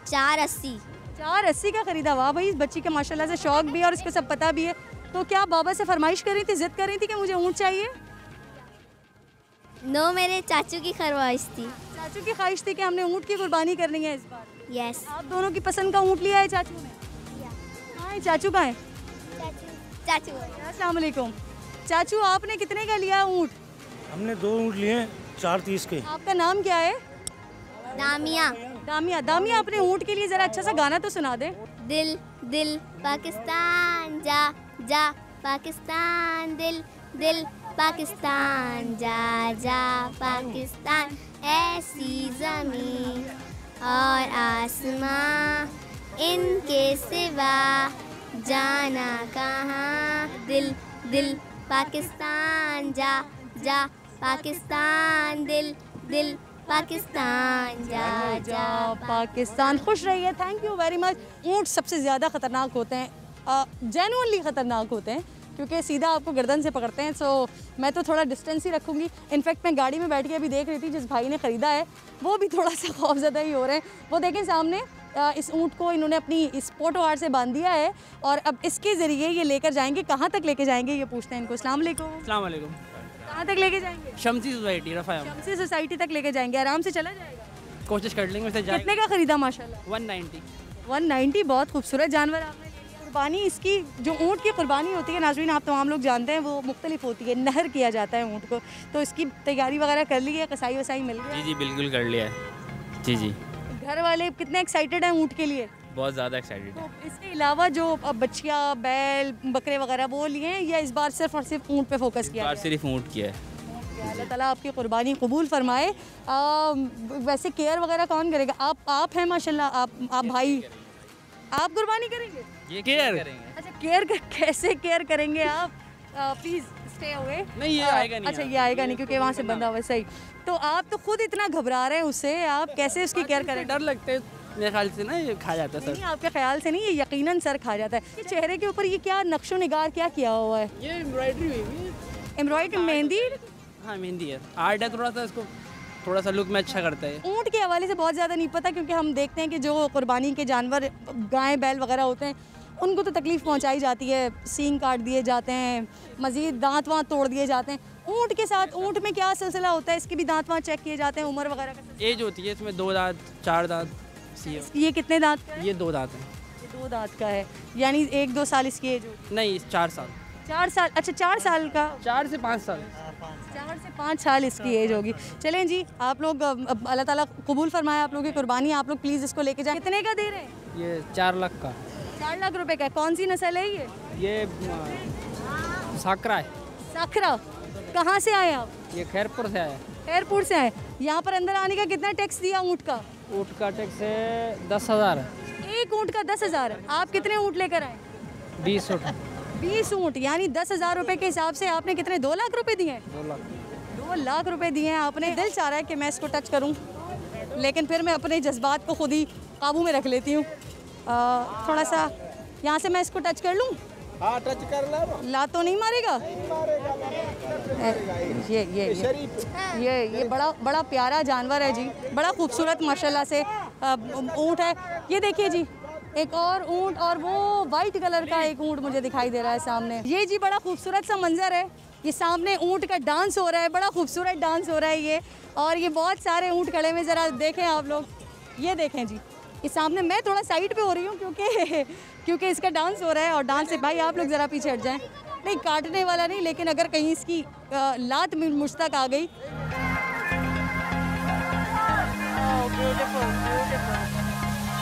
480। 480 का खरीदा। वाह भाई, इस बच्ची का माशाल्लाह से शौक भी है और इसको सब पता भी है। तो क्या बाबा से फरमाइश कर रही थी, जिद कर रही थी कि मुझे ऊंट चाहिए? नो, मेरे चाचू की ख्वाहिश थी। चाचू की ख्वाहिश थी कि हमने ऊंट की कुर्बानी करनी है इस बार। यस। आप दोनों की पसंद का ऊंट लिया है चाचू ने? कहाँ है चाचू? कहाँ है चाचू? अस्सलाम वालेकुम। चाचू, आपने कितने का लिया ऊंट? हमने 2 ऊंट लिए, 430 के। आपका नाम क्या है? दामिया। दामिया। दामिया, अपने ऊंट के लिए जरा अच्छा सा गाना तो सुना दे। दिल दिल पाकिस्तान जा जा पाकिस्तान, दिल दिल पाकिस्तान जा जा पाकिस्तान, ऐसी ज़मीं और आसमां, इनके सिवा जाना कहाँ। दिल दिल पाकिस्तान जा जा पाकिस्तान, दिल दिल पाकिस्तान जा जा पाकिस्तान। खुश रहिए। Thank you very much. ऊँट सबसे ज़्यादा ख़तरनाक होते हैं, जेन्युइनली ख़तरनाक होते हैं, क्योंकि सीधा आपको गर्दन से पकड़ते हैं। सो मैं तो थोड़ा डिस्टेंस ही रखूँगी। इनफैक्ट मैं गाड़ी में बैठ के अभी देख रही थी, जिस भाई ने ख़रीदा है वो भी थोड़ा सा खौफज़दा ही हो रहे हैं। वो देखें सामने, इस ऊँट को इन्होंने अपनी इस पोटोहार से बांध दिया है और अब इसके ज़रिए ये लेकर जाएंगे। कहाँ तक लेके जाएंगे ये पूछते हैं इनको। अस्सलाम वालेकुम। अस्सलाम वालेकुम। कहाँ तक लेके जाएंगे? शमसी सोसाइटी, रफ़ायम। शमसी सोसाइटी तक लेके जाएंगे। आराम से चला जाएगा? कोशिश कर लेंगे। वैसे कितने का ख़रीदा? माशाल्लाह 190। 190। बहुत खूबसूरत जानवर आपने। कुर्बानी, इसकी जो ऊँट की कुर्बानी होती है नाज़रीन, आप तमाम लोग जानते हैं, वो मुख्तलिफ होती है। नहर किया जाता है ऊँट को, तो इसकी तैयारी वगैरह कर ली है? कसाई वसाई मिल गई? जी जी, बिल्कुल कर लिया है। जी जी। घर वाले कितने एक्साइटेड हैं ऊँट के लिए? बहुत ज़्यादा एक्साइटेड है। तो इसके अलावा जो बच्चियाँ, बैल, बकरे वगैरह वो लिए हैं, या इस बार सिर्फ और सिर्फ ऊँट पे फोकस किया? इस बार सिर्फ ऊँट किया है। अल्लाह ताला आपकी कुर्बानी कबूल फरमाए। वैसे केयर वगैरह कौन करेगा? आप हैं माशाल्लाह, आप भाई, आप कुर्बानी करेंगे? ये केयर करेंगे। अच्छा, केयर कैसे केयर करेंगे आप? Please stay away. नहीं, ये आएगा नहीं। अच्छा, ये आएगा नहीं क्योंकि वहाँ से बंदा हुआ। सही। तो आप तो खुद इतना घबरा रहे हैं उससे, आप कैसे उसकी केयर करें? डर लगता है मेरे ख्याल से ना, ये खा जाता है सर। नहीं, आपके ख्याल से नहीं, ये यकीनन सर खा जाता है। चेहरे के ऊपर ये क्या नक्शो निगार क्या किया हुआ है? ये एम्ब्रॉयडरी हुई है। एम्ब्रॉयडरी, मेहंदी? हाँ, मेहंदी है। आर्ट है थोड़ा सा, इसको थोड़ा सा लुक में अच्छा करता है। ऊँट के हवाले से बहुत ज़्यादा नहीं पता, क्योंकि हम देखते हैं कि जो कुर्बानी के जानवर, गाय बैल वगैरह होते हैं, उनको तो तकलीफ़ पहुंचाई जाती है, सींग काट दिए जाते हैं, मज़ीद दांत वाँत तोड़ दिए जाते हैं। ऊँट के साथ, ऊँट में क्या सिलसिला होता है? इसके भी दांत वाँत चेक किए जाते हैं, उम्र वगैरह का? एज होती है इसमें, 2 दांत 4 दांत। ये कितने दांत का है? ये 2 दांत है। ये 2 दांत का है, यानी 1-2 साल इसकी एज होगी? नहीं, 4 साल। 4 साल? अच्छा, 4 साल का। 4 से 5 साल। 4 से 5 साल इसकी एज होगी। चलें जी, आप लोग, अल्लाह ताला कबूल फरमाए आप लोगों की कुर्बानी। आप लोग प्लीज़ इसको लेके जाएं। कितने का दे रहे हैं? ये 4 लाख का। 4 लाख रुपए का। कौन सी नस्ल है ये? ये साकरा है। साकरा। कहाँ से आए आप? ये खैरपुर से आया। खैरपुर से आए। यहाँ पर अंदर आने का कितना टैक्स दिया ऊँट का? ऊँट का टैक्स है 10,000। एक ऊँट का 10,000। आप कितने ऊँट लेकर आए? 20 ऊँट। 20 ऊँट, यानी 10,000 रुपए के हिसाब से आपने कितने, 2 लाख रुपए दिए? 2 लाख। 2 लाख रुपए दिए हैं आपने। दिल चाह रहा है कि मैं इसको टच करूं, लेकिन फिर मैं अपने जज्बात को खुद ही काबू में रख लेती हूँ। थोड़ा सा यहाँ से मैं इसको टच कर लूँ? हाँ, टच कर ला तो नहीं मारेगा? ये बड़ा प्यारा जानवर है जी, बड़ा खूबसूरत माशाल्लाह से ऊँट है। ये देखिए जी, एक और ऊँट, और वो वाइट कलर का एक ऊँट मुझे दिखाई दे रहा है सामने। ये जी बड़ा खूबसूरत सा मंजर है। ये सामने ऊँट का डांस हो रहा है, बड़ा खूबसूरत डांस हो रहा है ये। और ये बहुत सारे ऊँट खड़े हुए, ज़रा देखें आप लोग, ये देखें जी, ये सामने। मैं थोड़ा साइड पे हो रही हूँ क्योंकि इसका डांस हो रहा है, और डांस से भाई आप लोग ज़रा पीछे हट जाएं। नहीं काटने वाला नहीं, लेकिन अगर कहीं इसकी लात मुझ तक आ गई।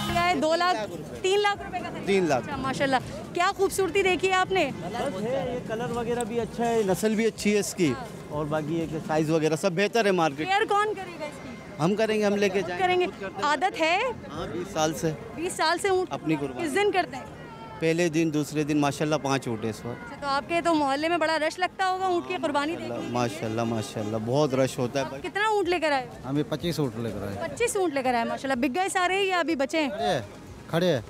क्या है 2 लाख 3 लाख रुपए का? 3 लाख। अच्छा, माशाल्लाह, क्या खूबसूरती देखी है आपने। ये कलर वगैरह भी अच्छा है, नस्ल भी अच्छी है इसकी, और बाकी एक साइज वगैरह सब बेहतर है मार्केट। केयर कौन करेगा इसकी? हम करेंगे, हम लेके जाएंगे। करेंगे। आदत है? हाँ, 20 साल से। 20 साल से ऊँट अपनी कुर्बानी। किस दिन करते हैं? पहले दिन, दूसरे दिन माशाल्लाह 5 ऊँट है इस वक्त। तो आपके तो मोहल्ले में बड़ा रश लगता होगा ऊँट की कुर्बानी देखने। माशाल्लाह माशाल्लाह बहुत रश होता है। कितना ऊँट लेकर आए? हमें 25 ऊँट लेकर आए। 25 ऊँट लेकर आए माशाल्लाह। बिक गए सारे या अभी बचे हैं? खड़े हैं।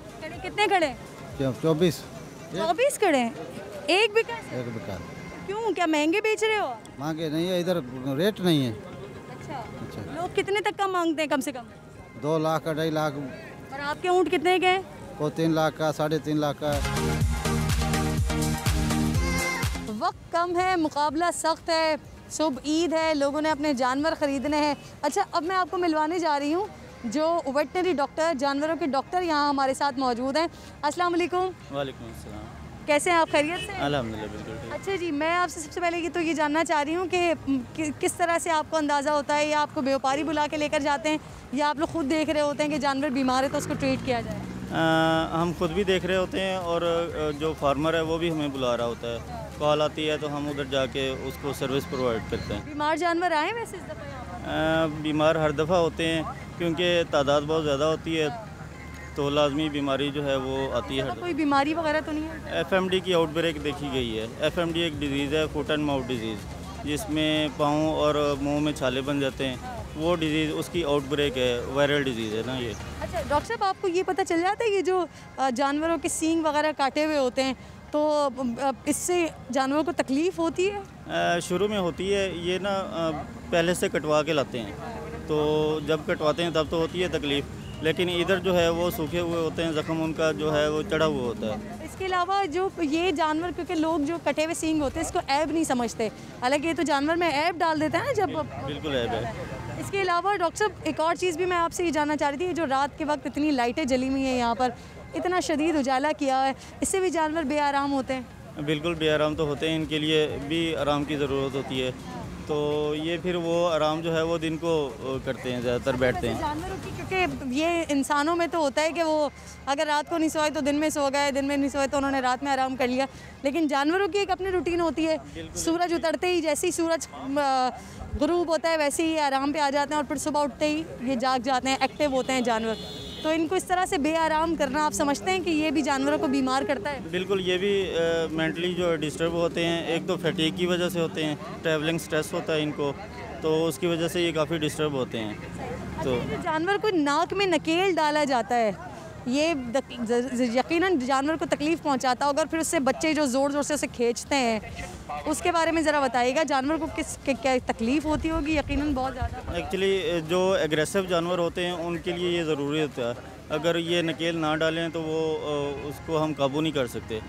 कितने खड़े? 24 खड़े हैं। एक बिका? एक बिका। क्यों, क्या महंगे बेच रहे हो? मांगे नहीं है, इधर रेट नहीं है। अच्छा, लोग कितने तक का मांगते हैं? कम से कम 2 लाख 2.5 लाख। और आपके ऊँट कितने के हैं? वो 3 लाख का, 3.5 लाख का। वक्त कम है, मुकाबला सख्त है, सुबह ईद है, लोगों ने अपने जानवर ख़रीदने हैं। अच्छा, अब मैं आपको मिलवाने जा रही हूँ जो वेटनरी डॉक्टर, जानवरों के डॉक्टर यहाँ हमारे साथ मौजूद हैं। अस्सलाम वालेकुम। वालेकुम अस्सलाम। कैसे हैं आप, खैरियत से? अल्हम्दुलिल्लाह बिल्कुल ठीक। अच्छा जी, मैं आपसे सबसे पहले ये तो ये जानना चाह रही हूँ कि किस तरह से आपको अंदाज़ा होता है, या आपको व्यापारी बुला के लेकर जाते हैं, या आप लोग खुद देख रहे होते हैं कि जानवर बीमार है तो उसको ट्रीट किया जाए? हम खुद भी देख रहे होते हैं, और जो फार्मर है वो भी हमें बुला रहा होता है। कॉल आती है तो हम उधर जाके उसको सर्विस प्रोवाइड करते हैं। बीमार जानवर आए वैसे इस दफ़ा? बीमार हर दफ़ा होते हैं, क्योंकि तादाद बहुत ज़्यादा होती है, तो लाजमी बीमारी जो है वो आती है। कोई बीमारी वगैरह तो नहीं है? FMD की आउटब्रेक देखी गई है। FMD एक डिजीज़ है, फुट एंड माउथ डिजीज़, जिसमें पाँव और मुंह में छाले बन जाते हैं। वो डिजीज़ उसकी आउटब्रेक है, वायरल डिजीज़ है ना ये। अच्छा डॉक्टर साहब, आपको ये पता चल जाता है ये जो जानवरों के सींग वगैरह काटे हुए होते हैं, तो इससे जानवरों को तकलीफ़ होती है? शुरू में होती है, ये ना पहले से कटवा के लाते हैं, तो जब कटवाते हैं तब तो होती है तकलीफ़, लेकिन इधर जो है वो सूखे हुए होते हैं, ज़ख्म उनका जो है वो चढ़ा हुआ होता है। इसके अलावा जो ये जानवर, क्योंकि लोग जो कटे हुए सींग होते हैं इसको ऐब नहीं समझते, हालांकि ये तो जानवर में ऐब डाल देता है ना जब। बिल्कुल ऐब है। इसके अलावा डॉक्टर साहब एक और चीज़ भी मैं आपसे ये जानना चाह रही थी, जो रात के वक्त इतनी लाइटें जली हुई हैं यहाँ पर, इतना शदीद उजाला किया है, इससे भी जानवर बेआराम होते हैं? बिल्कुल बेआराम तो होते हैं, इनके लिए भी आराम की ज़रूरत होती है, तो ये फिर वो आराम जो है वो दिन को करते हैं, ज़्यादातर बैठते हैं। जानवरों की, क्योंकि ये इंसानों में तो होता है कि वो अगर रात को नहीं सोए तो दिन में सो गए, दिन में नहीं सोए तो उन्होंने रात में आराम कर लिया, लेकिन जानवरों की एक अपनी रूटीन होती है। सूरज उतरते ही, जैसे ही सूरज गुरूब होता है वैसे ही आराम पे आ जाते हैं, और फिर सुबह उठते ही ये जाग जाते हैं, एक्टिव होते हैं जानवर। तो इनको इस तरह से बेआराम करना, आप समझते हैं कि ये भी जानवरों को बीमार करता है? बिल्कुल, ये भी मेंटली जो डिस्टर्ब होते हैं, एक तो फटीग की वजह से होते हैं, ट्रैवलिंग स्ट्रेस होता है इनको, तो उसकी वजह से ये काफ़ी डिस्टर्ब होते हैं। तो जानवर को नाक में नकेल डाला जाता है, ये यकीनन जानवर को तकलीफ़ पहुंचाता होगा, और फिर उससे बच्चे जो ज़ोर ज़ोर से उसे खींचते हैं, उसके बारे में ज़रा बताइएगा। जानवर को क्या तकलीफ़ होती होगी? यकीनन बहुत ज़्यादा। एक्चुअली जो एग्रेसिव जानवर होते हैं उनके लिए ये ज़रूरी होता है, अगर ये नकेल ना डालें तो वो उसको हम काबू नहीं कर सकते,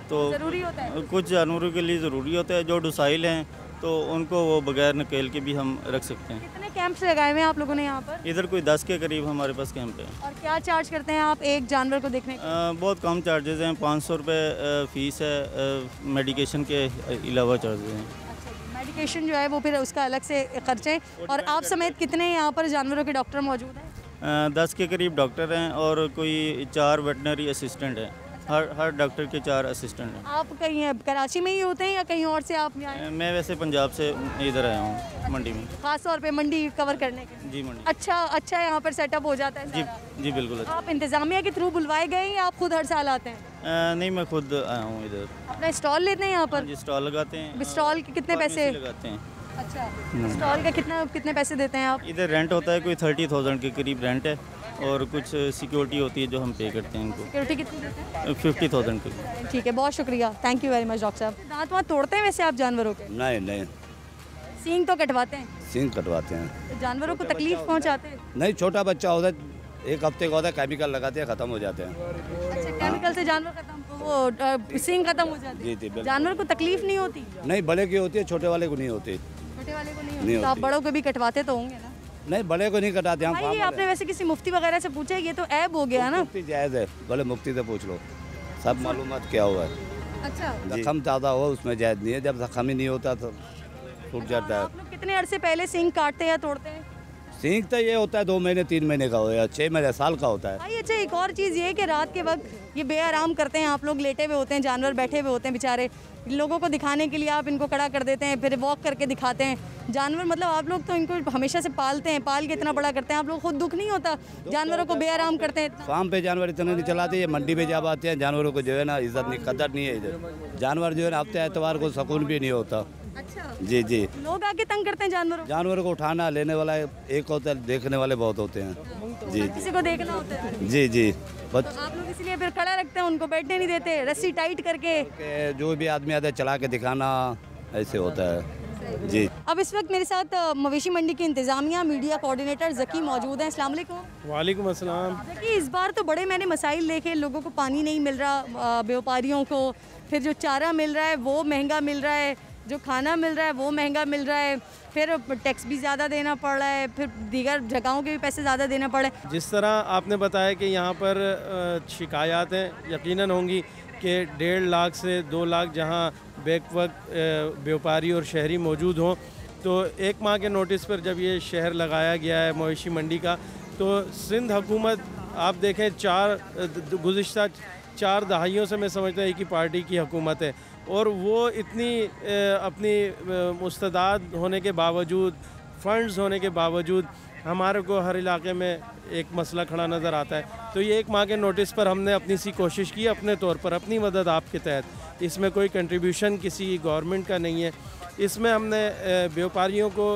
तो ज़रूरी होता है। कुछ जानवरों के लिए ज़रूरी होता है, जो डोसाइल हैं तो उनको वो बगैर नकेल के भी हम रख सकते हैं। कितने कैंप्स लगाए हुए हैं आप लोगों ने यहाँ पर? इधर कोई 10 के करीब हमारे पास कैंप है। और क्या चार्ज करते हैं आप एक जानवर को देखने के? बहुत कम चार्जेस हैं, 500 रुपये फ़ीस है, मेडिकेशन के अलावा चार्जेस हैं। मेडिकेशन जो है वो फिर उसका अलग से खर्चे। और आप समेत कितने यहाँ पर जानवरों के डॉक्टर मौजूद हैं? 10 के करीब डॉक्टर हैं, और कोई 4 वेटनरी असिस्टेंट हैं। हर डॉक्टर के 4 असिस्टेंट हैं। आप कहीं कराची में ही होते हैं या कहीं और से आप आए हैं? मैं वैसे पंजाब से इधर आया हूँ, मंडी में। खास तौर पे मंडी कवर करने के? जी मंडी। अच्छा यहाँ पर सेटअप हो जाता है सारा? जी बिल्कुल। अच्छा। आप इंतज़ामिया के थ्रू बुलवाए गए या आप खुद हर साल आते हैं? नहीं, मैं खुद आया हूँ इधर। अपना स्टॉल लेते हैं यहाँ पर? जी, स्टॉल लगाते हैं। स्टॉल के कितने पैसे लगाते हैं? अच्छा, स्टॉल का कितने पैसे देते हैं आप? इधर रेंट होता है कोई 30,000 के करीब रेंट है, और कुछ सिक्योरिटी होती है जो हम पे करते हैं इनको। सिक्योरिटी कितनी देते हैं? 50,000 की। ठीक है, बहुत शुक्रिया, thank you very much doctor साहब। दांत वाँत तोड़ते हैं वैसे आप जानवरों के? नहीं, सींग तो कटवाते हैं? सींग कटवाते हैं। तो जानवरों को तकलीफ पहुँचाते हैं? नहीं, छोटा बच्चा होता है, 1 हफ्ते का होता है, केमिकल लगाते हैं, ख़त्म हो जाते हैं। अच्छा, केमिकल से जानवर खत्म, वो सींग खत्म हो जाते हैं? जी, जानवर को तकलीफ नहीं होती? नहीं, बड़े की होती है, छोटे वाले को नहीं होती। छोटे वाले को नहीं होती? तो आप बड़ों को भी कटवाते तो होंगे ना? नहीं, बड़े को नहीं कटाते हम। ये आपने वैसे किसी मुफ्ती वगैरह से पूछा? ये तो ऐब हो गया ना? मुफ्ती जायज़ है, भले मुफ्ती से पूछ लो, सब मालूमात क्या हुआ है। अच्छा। जख्म ज़्यादा हो उसमें जायज़ नहीं है, जब जख्म ही नहीं होता तो टूट जाता है। आप लोग कितने अरसे पहले सींग काटते हैं या तोड़ते हैं? सींग तो ये होता है 2 महीने 3 महीने का हो या 6 महीने साल का होता है। भाई अच्छा, एक और चीज़ ये है कि रात के वक्त ये बेआराम करते हैं, आप लोग लेटे हुए होते हैं, जानवर बैठे हुए होते हैं बेचारे, लोगों को दिखाने के लिए आप इनको खड़ा कर देते हैं, फिर वॉक करके दिखाते हैं जानवर। मतलब आप लोग तो इनको हमेशा से पालते हैं, पाल के इतना बड़ा करते हैं, आप लोग खुद दुख नहीं होता जानवरों को बेआराम करते हैं? फार्म पे जानवर इतने नहीं चलाते, ये मंडी पे जब आते हैं जानवरों को जो है ना इज्जत नहीं, कदर नहीं है इधर। जानवर जो है ना हफ्ते एतवार को सुकून भी नहीं होता। अच्छा। जी जी, लोग आके तंग करते हैं जानवरों को उठाना लेने वाला एक होता है, देखने वाले बहुत होते हैं। जी जी, किसी को देखना होता है। जी जी, तो आप लोग इसलिए फिर खड़ा रखते हैं, उनको बैठने नहीं देते, रस्सी टाइट करके जो भी आदमी आता है चला के दिखाना, ऐसे होता है। जी। अब इस वक्त मेरे साथ मवेशी मंडी की इंतजामिया मीडिया कोऑर्डिनेटर ज़की मौजूद हैं। अस्सलाम वालेकुम। वालेकुम अस्सलाम। ज़की, इस बार तो बड़े मैंने मसाइल देखे, लोगों को पानी नहीं मिल रहा, व्यापारियों को, फिर जो चारा मिल रहा है वो महंगा मिल रहा है, जो खाना मिल रहा है वो महंगा मिल रहा है, फिर टैक्स भी ज़्यादा देना पड़ रहा है, फिर दीगर जगहों के भी पैसे ज़्यादा देना पड़ रहा है। जिस तरह आपने बताया कि यहाँ पर शिकायत हैं यकीनन होंगी कि 1.5 लाख से 2 लाख जहाँ बैक वक्त व्यापारी और शहरी मौजूद हों, तो 1 माह के नोटिस पर जब ये शहर लगाया गया है मवेशी मंडी का, तो सिंध हुकूमत आप देखें गुज़िश्ता 4 दहाइयों से मैं समझता हूँ एक ही पार्टी की हुकूमत है, और वो इतनी अपनी मुस्तदाद होने के बावजूद, फंड्स होने के बावजूद हमारे को हर इलाके में एक मसला खड़ा नज़र आता है। तो ये 1 माह के नोटिस पर हमने अपनी सी कोशिश की, अपने तौर पर अपनी मदद आपके तहत। इसमें कोई कंट्रीब्यूशन किसी गवर्नमेंट का नहीं है। इसमें हमने व्यापारियों को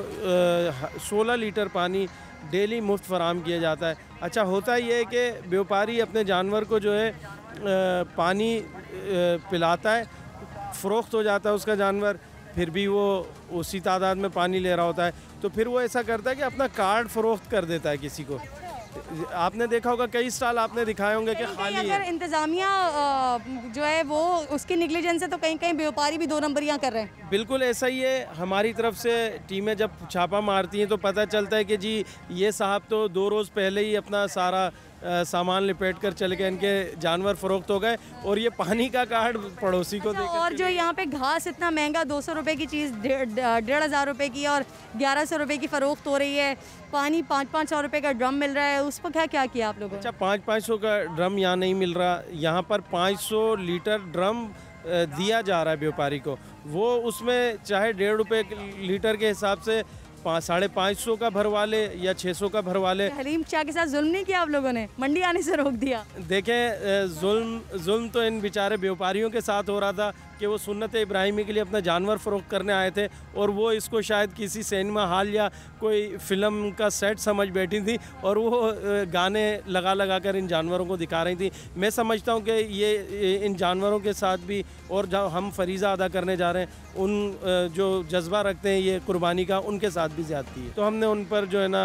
16 लीटर पानी डेली मुफ्त फराम किया जाता है। अच्छा, होता ये है कि व्यापारी अपने जानवर को जो है पानी पिलाता है, फ़रोख्त हो जाता है उसका जानवर, फिर भी वो उसी तादाद में पानी ले रहा होता है, तो फिर वो ऐसा करता है कि अपना कार्ड फ़रोख्त कर देता है किसी को। आपने देखा होगा कई स्टॉल आपने दिखाए होंगे कि खाली है। अगर इंतज़ामिया जो है वो उसकी निगलिजेंस है तो कहीं कहीं व्यापारी भी 2 नंबरियाँ कर रहे हैं। बिल्कुल ऐसा ही है। हमारी तरफ से टीमें जब छापा मारती हैं तो पता चलता है कि जी ये साहब तो 2 रोज़ पहले ही अपना सारा सामान लिपेट कर चले गए, इनके जानवर फ़रोख्त हो गए, और ये पानी का कार्ड पड़ोसी को देकर। और जो यहाँ पे घास इतना महंगा, 200 रुपये की चीज़ 1,500 रुपये की और 1100 रुपये की फ़रोख्त हो रही है, पानी 500-500 रुपये का ड्रम मिल रहा है, उस पर क्या किया आप लोगों ने? अच्छा, 500 का ड्रम यहाँ नहीं मिल रहा, यहाँ पर 500 लीटर ड्रम दिया जा रहा है व्यापारी को। वो उसमें चाहे 1.5 रुपये लीटर के हिसाब से 550 का भरवा ले या 600 का भरवा ले। हलीम शाह के साथ जुल्म नहीं किया आप लोगों ने? मंडी आने से रोक दिया? देखें, जुल्म तो इन बेचारे व्यापारियों के साथ हो रहा था कि वो सुन्नत इब्राहिमी के लिए अपना जानवर फ़रोख्त करने आए थे, और वो इसको शायद किसी सिनेमा हॉल या कोई फ़िल्म का सेट समझ बैठी थी, और वो गाने लगा कर इन जानवरों को दिखा रही थी। मैं समझता हूँ कि ये इन जानवरों के साथ भी, और जो हम फरीज़ा अदा करने जा रहे हैं, उन जो जज्बा रखते हैं ये कुर्बानी का, उनके साथ भी ज़्यादती है। तो हमने उन पर जो है ना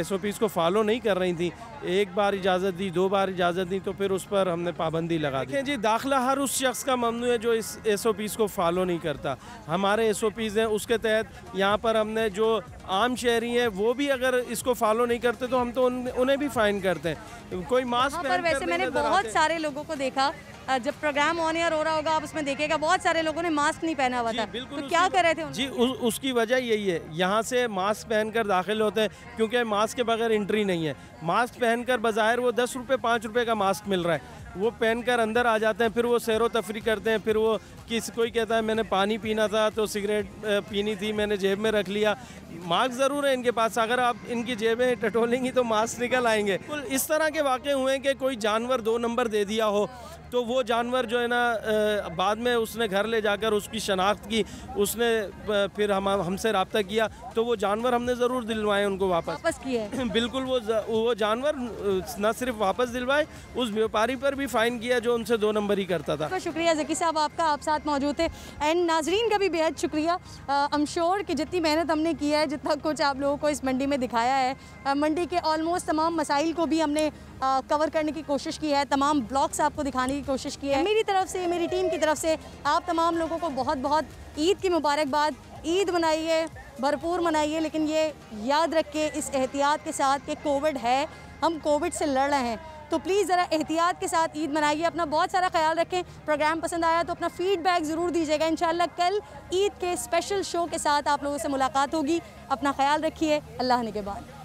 SOPs को फॉलो नहीं कर रही थी, 1 बार इजाज़त दी, 2 बार इजाज़त दी, तो फिर उस पर हमने पाबंदी लगा दी। जी, दाखिला हर उस शख्स का ममनू है जो इस SOPs को फॉलो नहीं करता। हमारे SOPs हैं, उसके तहत यहाँ पर हमने जो आम शहरी हैं वो भी अगर इसको फॉलो नहीं करते तो हम तो उन्हें भी फाइन करते हैं। कोई मास्क पर वैसे मैंने बहुत सारे लोगों को देखा, जब प्रोग्राम ऑन एयर हो रहा होगा आप उसमें देखेगा, बहुत सारे लोगों ने मास्क नहीं पहना हुआ था, तो क्या कर रहे थे? जी, उसकी वजह यही है, यहाँ से मास्क पहनकर दाखिल होते हैं क्योंकि मास्क के बगैर एंट्री नहीं है। मास्क पहनकर बज़ाहिर वो 10 रुपये 5 रुपये का मास्क मिल रहा है, वो पहनकर अंदर आ जाते हैं, फिर वो सैरो तफरी करते हैं, फिर वो कोई कहता है मैंने पानी पीना था तो सिगरेट पीनी थी मैंने जेब में रख लिया। मास्क ज़रूर है इनके पास, अगर आप इनकी जेबें टटोलेंगी तो मास्क निकल आएंगे। इस तरह के वाक़े हुए हैं कि कोई जानवर 2 नंबर दे दिया हो, तो वो जानवर जो है ना बाद में उसने घर ले जाकर उसकी शनाख्त की, उसने फिर हमसे रब्ता किया, तो वो जानवर हमने ज़रूर दिलवाए उनको वापस किए। बिल्कुल, वो जानवर न सिर्फ वापस दिलवाए, उस व्यापारी पर भी फ़ाइन किया जो उनसे 2 नंबर ही करता था। तो शुक्रिया ज़की साहब आपका, आप साथ मौजूद थे। एंड नाजरीन का भी बेहद शुक्रिया। आई एम श्योर कि जितनी मेहनत हमने की है, जितना कुछ आप लोगों को इस मंडी में दिखाया है, मंडी के ऑलमोस्ट तमाम मसाइल को भी हमने कवर करने की कोशिश की है, तमाम ब्लॉग्स आपको दिखाने की कोशिश की है। मेरी तरफ से, मेरी टीम की तरफ से आप तमाम लोगों को बहुत बहुत ईद की मुबारकबाद। ईद मनाइए, भरपूर मनाइए, लेकिन ये याद रख के इस एहतियात के साथ कि कोविड है, हम कोविड से लड़ रहे हैं, तो प्लीज़ ज़रा एहतियात के साथ ईद मनाइए, अपना बहुत सारा ख्याल रखें। प्रोग्राम पसंद आया तो अपना फ़ीडबैक ज़रूर दीजिएगा। इंशाल्लाह कल ईद के स्पेशल शो के साथ आप लोगों से मुलाकात होगी। अपना ख्याल रखिए। अल्लाह ने के बाद।